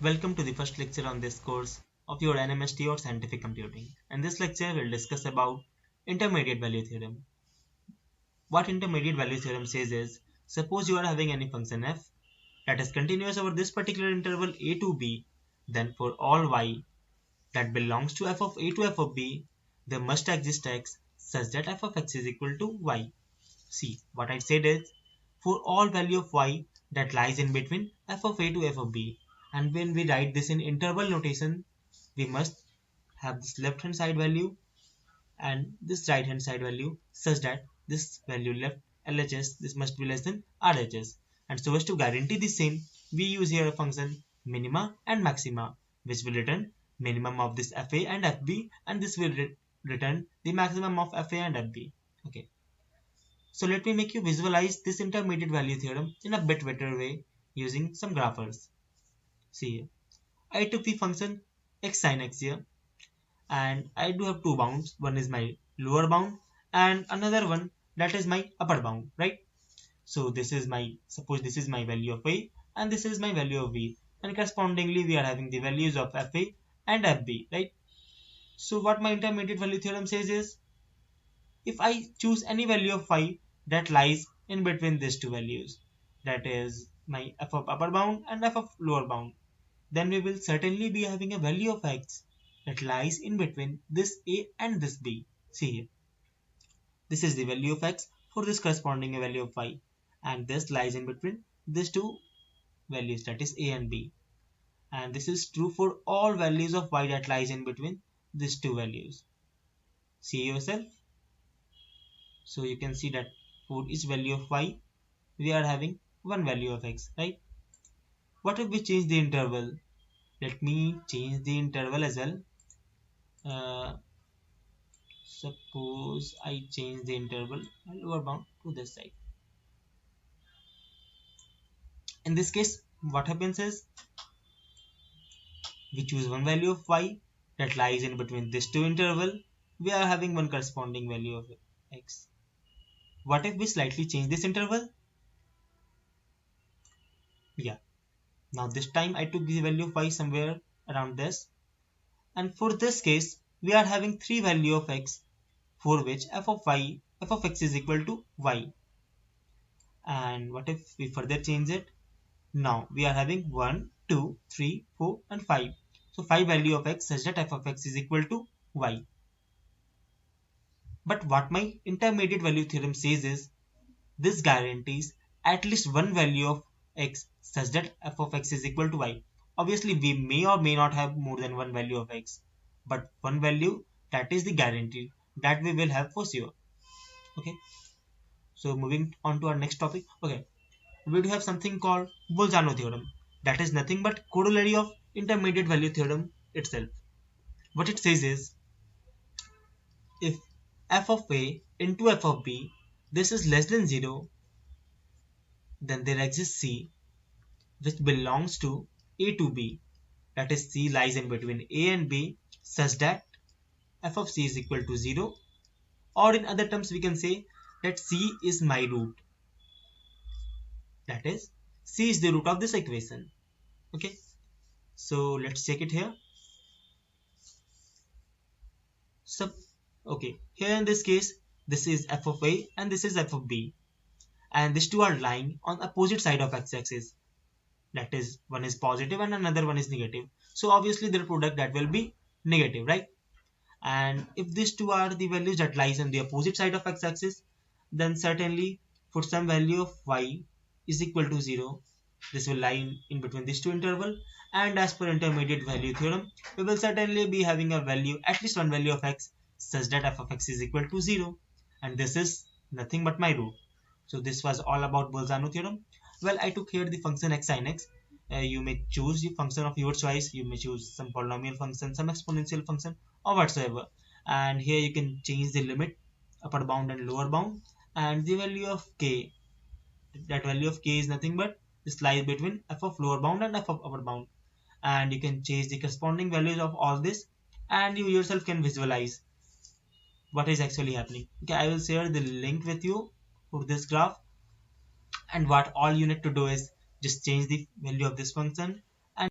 Welcome to the first lecture on this course of your NMST or Scientific Computing. In this lecture, we'll discuss about intermediate value theorem. What intermediate value theorem says is, suppose you are having any function f that is continuous over this particular interval a to b, then for all y that belongs to f of a to f of b, there must exist x such that f of x is equal to y. See, what I said is, for all value of y that lies in between f of a to f of b, and when we write this in interval notation, we must have this left hand side value and this right hand side value such that this value left LHS, this must be less than RHS. And so as to guarantee the same, we use here a function minima and maxima, which will return minimum of this FA and FB, and this will return the maximum of FA and FB. Okay. So let me make you visualize this intermediate value theorem in a bit better way using some graphers. See here, I took the function x sin x here, and I do have two bounds. One is my lower bound and another one that is my upper bound, right? So this is my, suppose this is my value of a and this is my value of b, and correspondingly we are having the values of fa and fb, right? So what my intermediate value theorem says is, if I choose any value of phi that lies in between these two values, that is my f of upper bound and f of lower bound, then we will certainly be having a value of x that lies in between this a and this b. See here, this is the value of x for this corresponding value of y, and this lies in between these two values, that is a and b, and this is true for all values of y that lies in between these two values. See yourself. So you can see that for each value of y we are having one value of x, right? What if we change the interval? Let me change the interval as well. Suppose I change the interval lower bound to this side. In this case, what happens is, we choose one value of y that lies in between these two interval. We are having one corresponding value of x. What if we slightly change this interval? Yeah. Now this time I took the value of y somewhere around this, and for this case we are having three value of x for which f of x is equal to y. And what if we further change it? Now we are having 1, 2, 3, 4 and 5. So 5 value of x such that f of x is equal to y. But what my intermediate value theorem says is, this guarantees at least one value of x such that f of x is equal to y. Obviously we may or may not have more than one value of x, but one value, that is the guarantee that we will have for sure. Okay, so moving on to our next topic. Okay, we do have something called Bolzano theorem, that is nothing but corollary of intermediate value theorem itself. What it says is, if f of a into f of b, this is less than 0, then there exists c which belongs to a to b, that is c lies in between a and b, such that f of c is equal to 0, or in other terms we can say that c is my root, that is c is the root of this equation. Okay, so let's check it here. So okay, here in this case this is f of a and this is f of b, and these two are lying on opposite side of x-axis, that is one is positive and another one is negative, so obviously their product that will be negative, right? And if these two are the values that lies on the opposite side of x-axis, then certainly for some value of y is equal to 0, this will lie in between these two interval, and as per intermediate value theorem we will certainly be having a value, at least one value of x such that f of x is equal to 0, and this is nothing but my root. So this was all about Bolzano theorem. Well, I took here the function x sin x. You may choose the function of your choice. You may choose some polynomial function, some exponential function, or whatsoever. And here you can change the limit, upper bound and lower bound, and the value of k. That value of k is nothing but this lies between f of lower bound and f of upper bound. And you can change the corresponding values of all this, and you yourself can visualize what is actually happening. Okay, I will share the link with you for this graph, and what all you need to do is just change the value of this function And